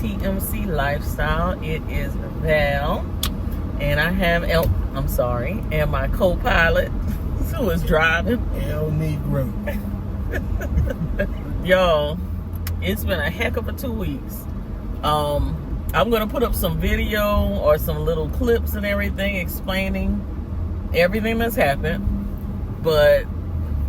TMC Lifestyle. It is Val, and I have and my co-pilot who is driving. El Negro. Y'all, it's been a heck of a 2 weeks. I'm gonna put up some video or some little clips and everything explaining everything that's happened, but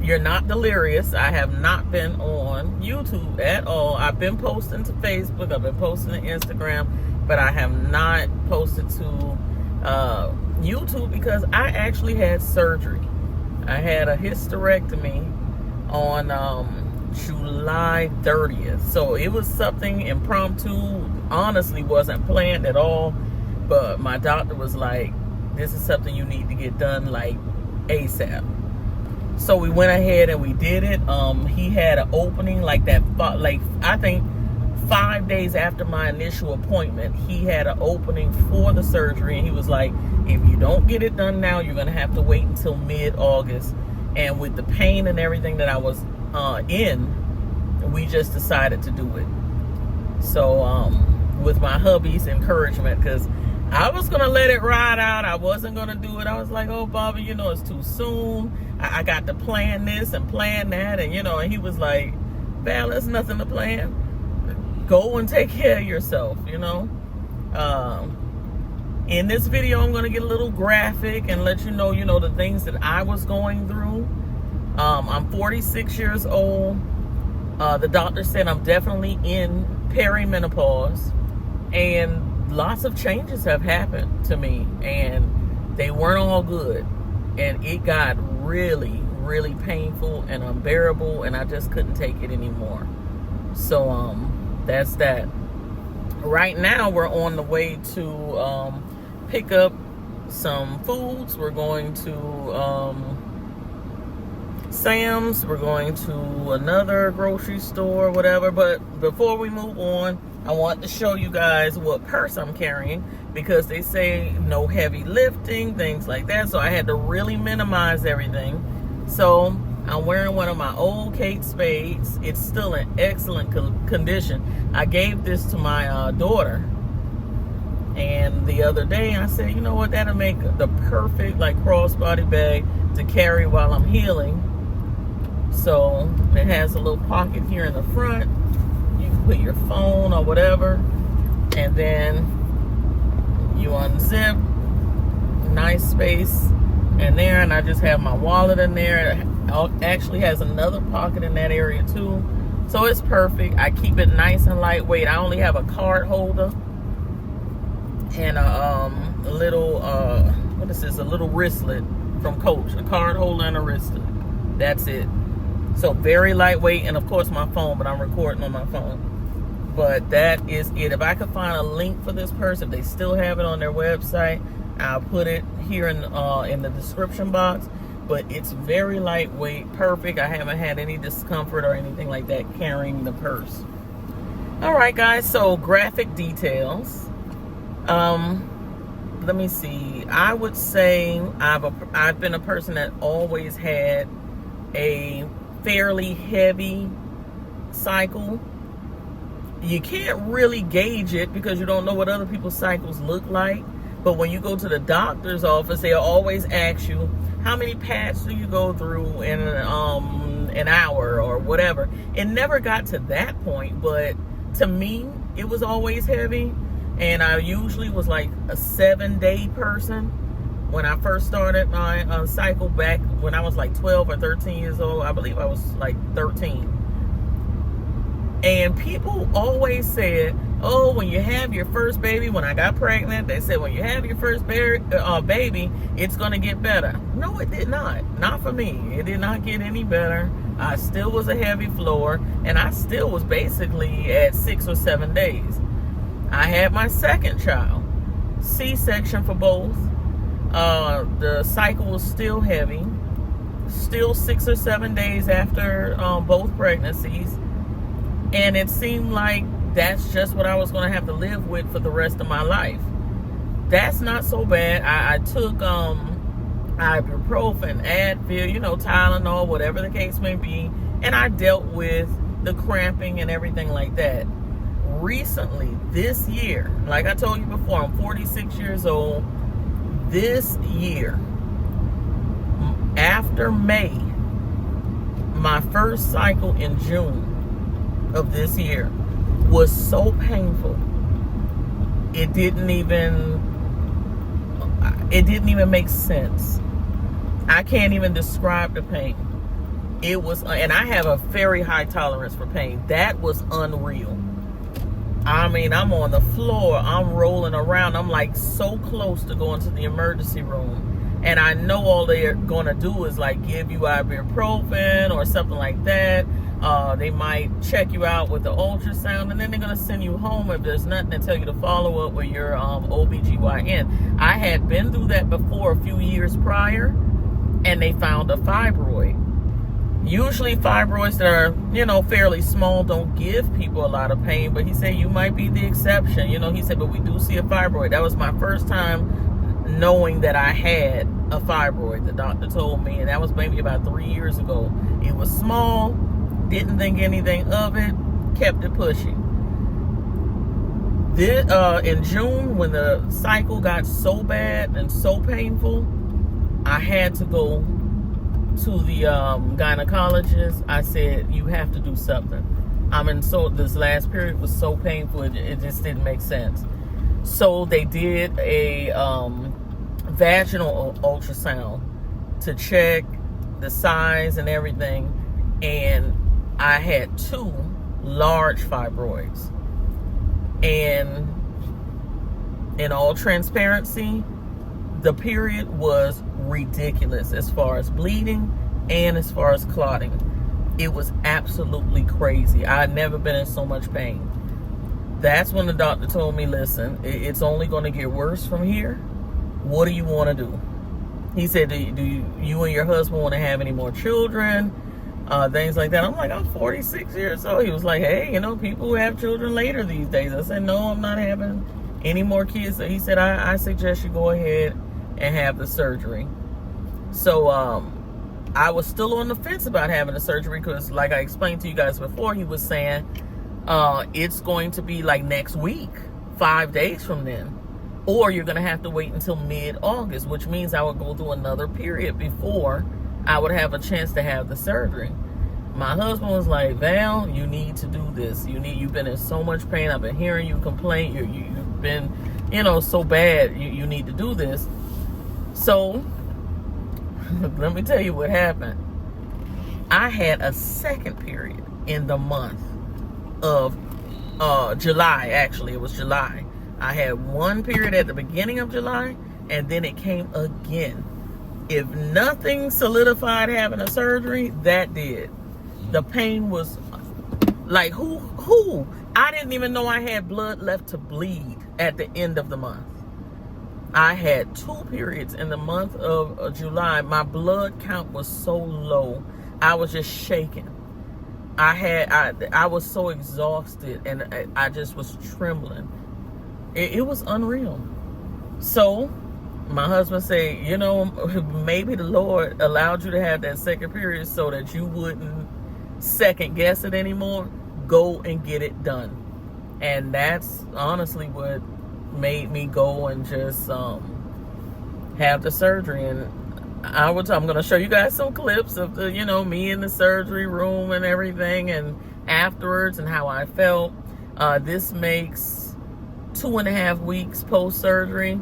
you're not delirious. I have not been on YouTube at all. I've been posting to Facebook, I've been posting to Instagram, but I have not posted to YouTube because I actually had surgery. I had a hysterectomy on July 30th. So it was something impromptu, honestly wasn't planned at all, but my doctor was like, this is something you need to get done like ASAP. So we went ahead and we did it. He had an opening like I think 5 days after my initial appointment, he had an opening for the surgery, and he was like, if you don't get it done now, you're gonna have to wait until mid-August. And with the pain and everything that I was in, we just decided to do it. So with my hubby's encouragement, because I was gonna let it ride out, I wasn't gonna do it. I was like, oh Bobby, it's too soon. I got to plan this and plan that, and and he was like, Val, there's nothing to plan. Go and take care of yourself, In this video, I'm going to get a little graphic and let you know, the things that I was going through. I'm 46 years old. The doctor said I'm definitely in perimenopause, and lots of changes have happened to me, and they weren't all good. And it got really, really painful and unbearable, and I just couldn't take it anymore. So, that's that. Right now, we're on the way to pick up some foods. We're going to Sam's. We're going to another grocery store, whatever. But before we move on, I want to show you guys what purse I'm carrying, because they say no heavy lifting, things like that. So I had to really minimize everything. So I'm wearing one of my old Kate Spades. It's still in excellent condition. I gave this to my daughter. And the other day I said, you know what, that'll make the perfect crossbody bag to carry while I'm healing. So it has a little pocket here in the front. You can put your phone or whatever. And then you unzip. Nice space in there. And I just have my wallet in there. It actually has another pocket in that area too. So it's perfect. I keep it nice and lightweight. I only have a card holder and a little what is this, a little wristlet from Coach, a card holder and a wristlet. That's it. So very lightweight, and of course my phone, but I'm recording on my phone. But that is it. If I could find a link for this purse, if they still have it on their website, I'll put it here in the description box. But it's very lightweight, perfect. I haven't had any discomfort or anything like that carrying the purse. All right, guys, so graphic details. Let me see. I would say I've been a person that always had a fairly heavy cycle. You can't really gauge it because you don't know what other people's cycles look like. But when you go to the doctor's office, they'll always ask you, how many pads do you go through in an hour or whatever. It never got to that point, but to me, it was always heavy. And I usually was like a 7-day person. When I first started my cycle back when I was like 12 or 13 years old, I believe I was like 13. And people always said, oh, when you have your first baby, when I got pregnant, they said when you have your first baby, it's going to get better. No, it did not. Not for me. It did not get any better. I still was a heavy floor, and I still was basically at 6 or 7 days. I had my second child, C-section for both. The cycle was still heavy, still 6 or 7 days after both pregnancies. And it seemed like that's just what I was going to have to live with for the rest of my life. That's not so bad. I took ibuprofen, Advil, Tylenol, whatever the case may be, and I dealt with the cramping and everything like that. recently, this year, like I told you before, I'm 46 years old. This year, after May, my first cycle in June of this year was so painful. It didn't even make sense. I can't even describe the pain. It was, and I have a very high tolerance for pain. That was unreal. I mean, I'm on the floor, I'm rolling around, I'm like so close to going to the emergency room. And I know all they're gonna do is like give you ibuprofen or something like that. They might check you out with the ultrasound, and then they're gonna send you home if there's nothing, to tell you to follow up with your OBGYN. I had been through that before a few years prior, and they found a fibroid. Usually fibroids that are, you know, fairly small don't give people a lot of pain, but he said you might be the exception. You know, he said, but we do see a fibroid. That was my first time knowing that I had a fibroid. The doctor told me, and that was maybe about 3 years ago. It was small, didn't think anything of it, kept it pushing. In June, when the cycle got so bad and so painful, I had to go to the gynecologist. I said, you have to do something. I mean, so this last period was so painful, it just didn't make sense. So they did a vaginal ultrasound to check the size and everything, and I had 2 large fibroids. And in all transparency, the period was ridiculous as far as bleeding and as far as clotting. It was absolutely crazy. I had never been in so much pain. That's when the doctor told me, listen, it's only going to get worse from here. What do you want to do? He said, do you and your husband want to have any more children? Things like that. I'm like, I'm 46 years old. He was like, hey, you know, people who have children later these days. I said, no, I'm not having any more kids. So he said, I suggest you go ahead and have the surgery. So I was still on the fence about having the surgery because, like I explained to you guys before, he was saying it's going to be like next week, 5 days from then. Or you're going to have to wait until mid-August, which means I would go through another period before I would have a chance to have the surgery. My husband was like, Val, you need to do this. You've been in so much pain. I've been hearing you complain. You've been, you know, so bad. You need to do this. So let me tell you what happened. I had a second period in the month of July. Actually, it was July. I had one period at the beginning of July, and then it came again. If nothing solidified having a surgery, that did. The pain was like, who? I didn't even know I had blood left to bleed at the end of the month. I had 2 periods in the month of July. My blood count was so low. I was just shaking. I was so exhausted, and I just was trembling. It was unreal. So my husband said, you know, maybe the Lord allowed you to have that second period so that you wouldn't second guess it anymore. Go and get it done. And that's honestly what made me go and just have the surgery. And I'm going to show you guys some clips of the, you know, me in the surgery room and everything, and afterwards and how I felt. This makes 2.5 weeks post-surgery.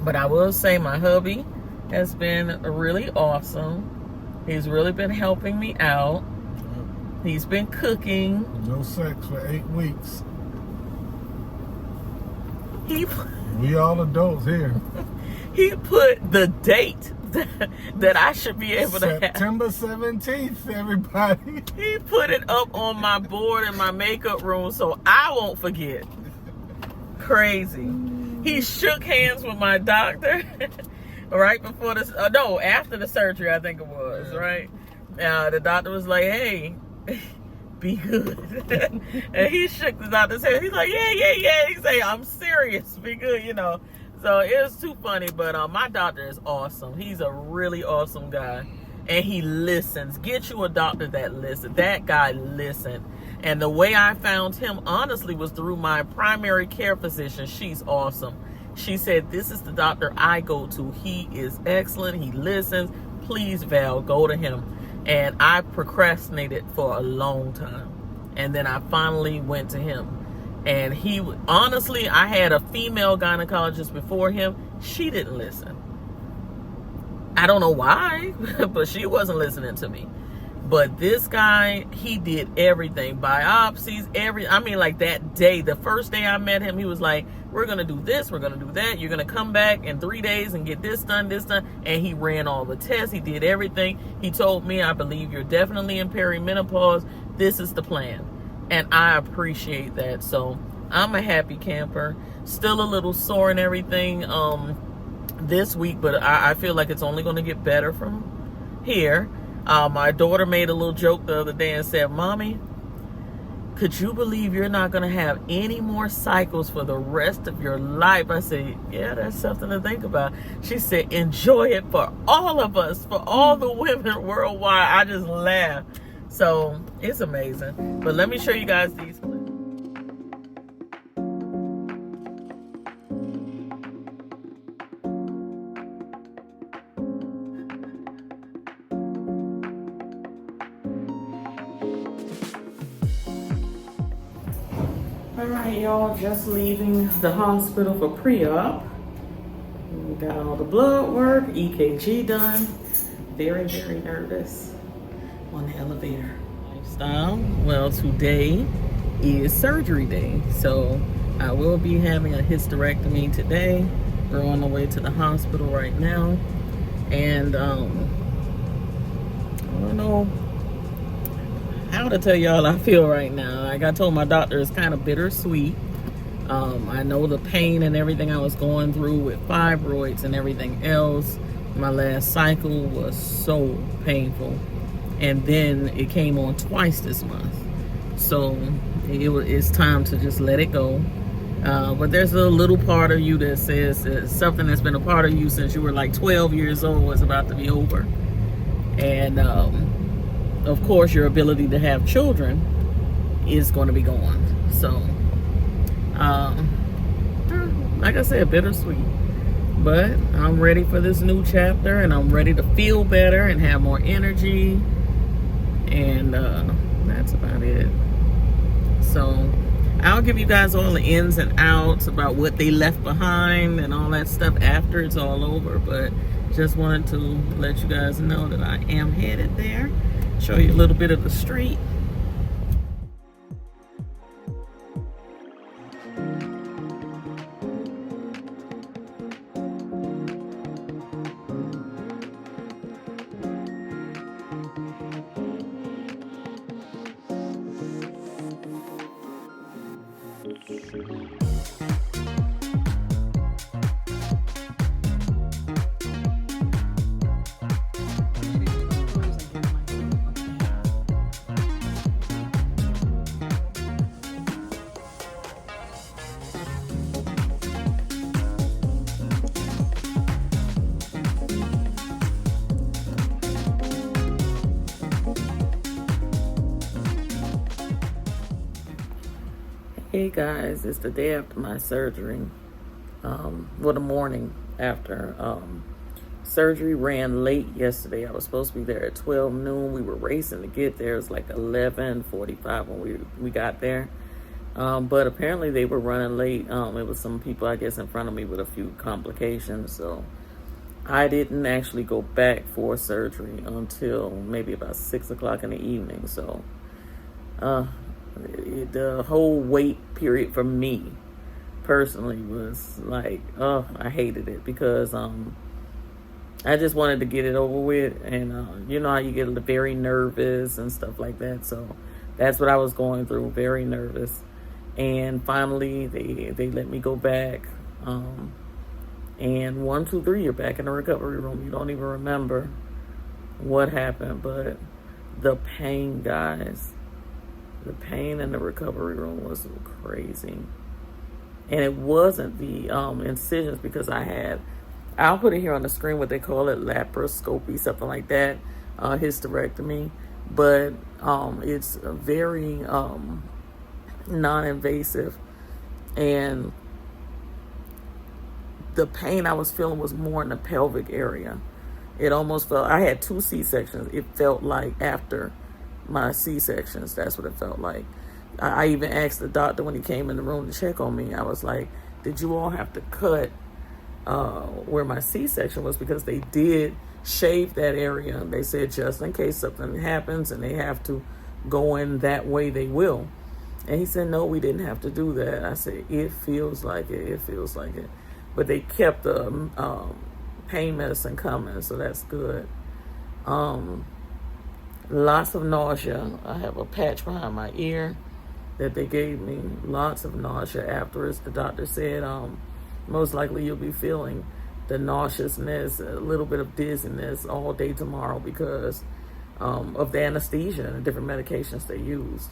But I will say my hubby has been really awesome. He's really been helping me out. He's been cooking. No sex for 8 weeks. We all adults here. He put the date that I should be able to have. September 17th, everybody. He put it up on my board in my makeup room so I won't forget. Crazy. He shook hands with my doctor right before this. No, after the surgery, I think it was, right? The doctor was like, hey, be good. And he shook the doctor's hand. He's like, yeah. He said, I'm serious. Be good, you know. So it was too funny. But my doctor is awesome. He's a really awesome guy. And he listens. Get you a doctor that listens. That guy listened. And the way I found him, honestly, was through my primary care physician. She's awesome. She said, this is the doctor I go to. He is excellent. He listens. Please, Val, go to him. And I procrastinated for a long time. And then I finally went to him. And he, honestly, I had a female gynecologist before him. She didn't listen. I don't know why, but she wasn't listening to me. But this guy, he did everything. Biopsies, I mean, like that day, the first day I met him, he was like, we're going to do this, we're going to do that. You're going to come back in 3 days and get this done, this done. And he ran all the tests. He did everything. He told me, I believe you're definitely in perimenopause. This is the plan. And I appreciate that. So I'm a happy camper. Still a little sore and everything this week, but I feel like it's only going to get better from here. My daughter made a little joke the other day and said, Mommy, could you believe you're not going to have any more cycles for the rest of your life? I said, yeah, that's something to think about. She said, enjoy it for all of us, for all the women worldwide. I just laughed. So it's amazing. But let me show you guys these clips. All right, y'all, just leaving the hospital for pre-op. We got all the blood work, EKG done. Very, very nervous on the elevator. Lifestyle. Well, today is surgery day, so I will be having a hysterectomy today. We're on the way to the hospital right now, and I don't know how to tell y'all I feel right now. Like I told my doctor, it's kind of bittersweet. I know the pain and everything I was going through with fibroids and everything else. My last cycle was so painful, and then it came on twice this month. So it's time to just let it go. But there's a little part of you that says that something that's been a part of you since you were like 12 years old was about to be over. And of course, your ability to have children is going to be gone. So, like I said, bittersweet. But I'm ready for this new chapter, and I'm ready to feel better and have more energy. And that's about it. So, I'll give you guys all the ins and outs about what they left behind and all that stuff after it's all over. But just wanted to let you guys know that I am headed there. Show you a little bit of the street. Hey guys, it's the day after my surgery. Well, the morning after. Surgery ran late yesterday. I was supposed to be there at 12 noon. We were racing to get there. It was like 11:45 when we got there. But apparently they were running late. It was some people, I guess, in front of me with a few complications. So I didn't actually go back for surgery until maybe about 6 o'clock in the evening. So the whole wait period for me personally was like, I hated it because I just wanted to get it over with, and you know how you get very nervous and stuff like that. So that's what I was going through, very nervous. And finally they let me go back, and 1, 2, 3, you're back in the recovery room. You don't even remember what happened, but the pain, guys, the pain in the recovery room was crazy. And it wasn't the incisions, because I'll put it here on the screen, what they call it, laparoscopy, something like that, hysterectomy. but it's very non-invasive, and the pain I was feeling was more in the pelvic area. It almost felt, I had 2 C-sections. It felt like after my C-sections, that's what it felt like. I even asked the doctor when he came in the room to check on me, I was like, did you all have to cut where my C-section was? Because they did shave that area. They said just in case something happens and they have to go in that way, they will. And he said, no, we didn't have to do that. I said, it feels like it. It feels like it. But they kept the pain medicine coming, so that's good. Lots of nausea. I have a patch behind my ear that they gave me. Lots of nausea afterwards. The doctor said most likely you'll be feeling the nauseousness, a little bit of dizziness all day tomorrow because of the anesthesia and the different medications they used.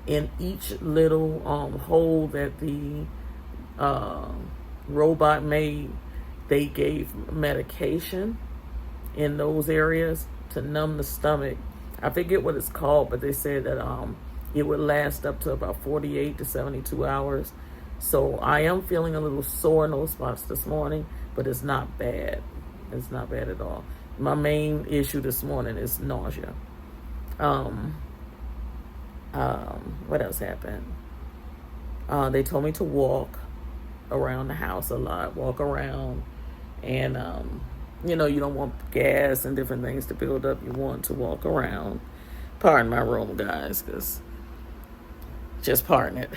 In each little hole that the robot made, they gave medication in those areas to numb the stomach. I forget what it's called, but they said that it would last up to about 48 to 72 hours. So I am feeling a little sore in those spots this morning, but it's not bad. It's not bad at all. My main issue this morning is nausea. What else happened? They told me to walk around the house a lot, walk around, and you don't want gas and different things to build up. You want to walk around. Pardon my room, guys, because just pardon it.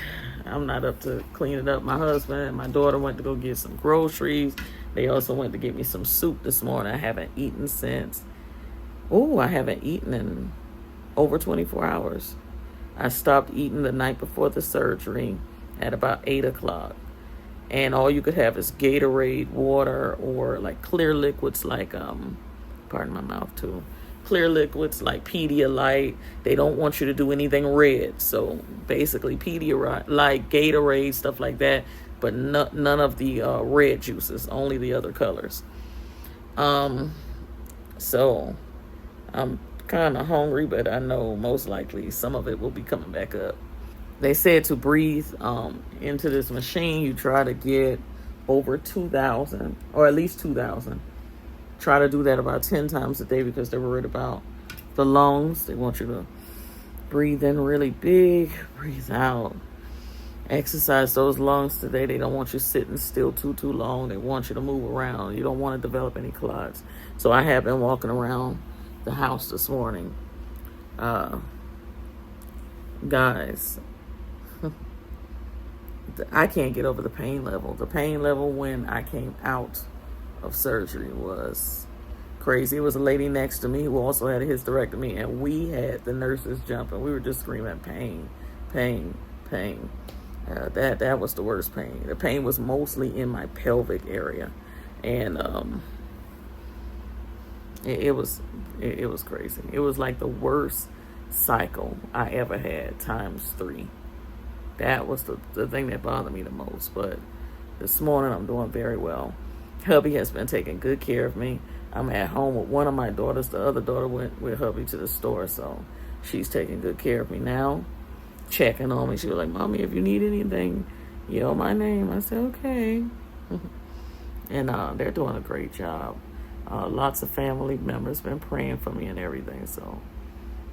I'm not up to clean it up. My husband and my daughter went to go get some groceries. They also went to get me some soup this morning. I haven't eaten since. I haven't eaten in over 24 hours. I stopped eating the night before the surgery at about 8 o'clock. And all you could have is Gatorade, water, or like clear liquids like, pardon my mouth too, clear liquids like Pedialyte. They don't want you to do anything red. So basically Pedialyte, Gatorade, stuff like that. But none of the red juices, only the other colors. So I'm kind of hungry, but I know most likely some of it will be coming back up. They said to breathe into this machine, you try to get over 2,000, or at least 2,000. Try to do that about 10 times a day because they're worried about the lungs. They want you to breathe in really big, breathe out. Exercise those lungs today. They don't want you sitting still too long. They want you to move around. You don't want to develop any clots. So I have been walking around the house this morning. Guys, I can't get over the pain level. The pain level when I came out of surgery was crazy. It was a lady next to me who also had a hysterectomy, and we had the nurses jumping. We were just screaming, pain, pain, pain. That was the worst pain. The pain was mostly in my pelvic area, and it was crazy. It was like the worst cycle I ever had times 3. That was the thing that bothered me the most. But this morning I'm doing very well. Hubby has been taking good care of me. I'm at home with one of my daughters. The other daughter went with hubby to the store, so she's taking good care of me now, checking on me. She was like, Mommy, if you need anything, yell my name. I said, okay. And they're doing a great job. Lots of family members been praying for me and everything, so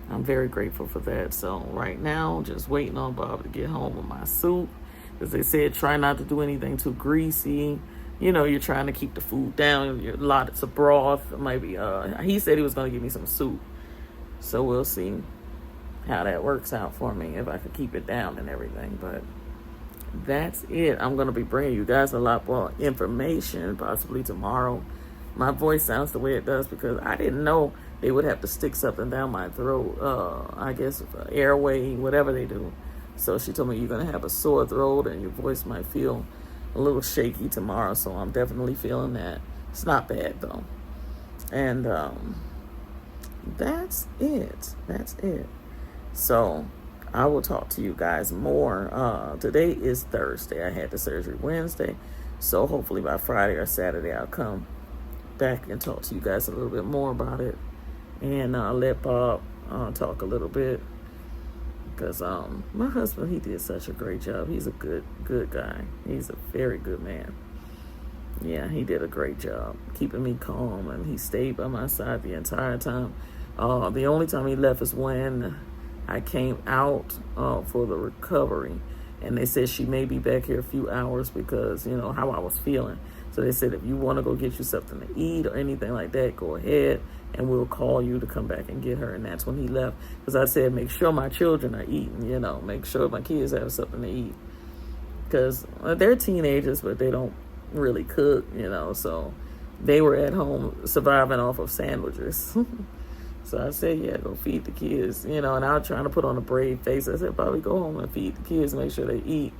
I'm very grateful for that. So right now, just waiting on Bob to get home with my soup. As they said, try not to do anything too greasy. You're trying to keep the food down. Lots of broth. Maybe he said he was going to give me some soup. So we'll see how that works out for me, if I could keep it down and everything. But that's it. I'm going to be bringing you guys a lot more information, possibly tomorrow. My voice sounds the way it does because I didn't know they would have to stick something down my throat. I guess airway, whatever they do. So she told me you're going to have a sore throat and your voice might feel a little shaky tomorrow. So I'm definitely feeling that. It's not bad though. And that's it. That's it. So I will talk to you guys more. Today is Thursday. I had the surgery Wednesday. So hopefully by Friday or Saturday I'll come back and talk to you guys a little bit more about it. And let Bob talk a little bit. Because my husband, he did such a great job. He's a good guy. He's a very good man. Yeah, he did a great job keeping me calm, and he stayed by my side the entire time. The only time he left is when I came out for the recovery, and they said she may be back here a few hours because, you know, how I was feeling. So they said, if you want to go get you something to eat or anything like that, go ahead, and we'll call you to come back and get her. And that's when he left. Because I said, make sure my children are eating, you know, make sure my kids have something to eat. Because they're teenagers, but they don't really cook, you know. So they were at home surviving off of sandwiches. So I said, yeah, go feed the kids, you know. And I was trying to put on a brave face. I said, probably go home and feed the kids, make sure they eat.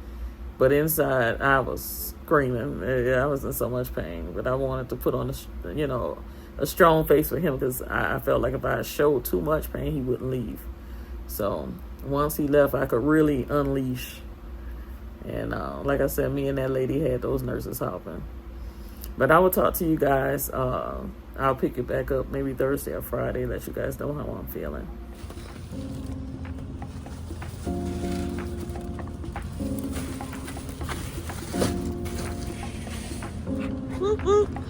But inside, I was screaming. I was in so much pain. But I wanted to put on, a strong face for him, because I felt like if I showed too much pain, he wouldn't leave. So once he left, I could really unleash. And like I said, me and that lady had those nurses helping. But I will talk to you guys. I'll pick it back up maybe Thursday or Friday, let you guys know how I'm feeling. Whoop, whoop.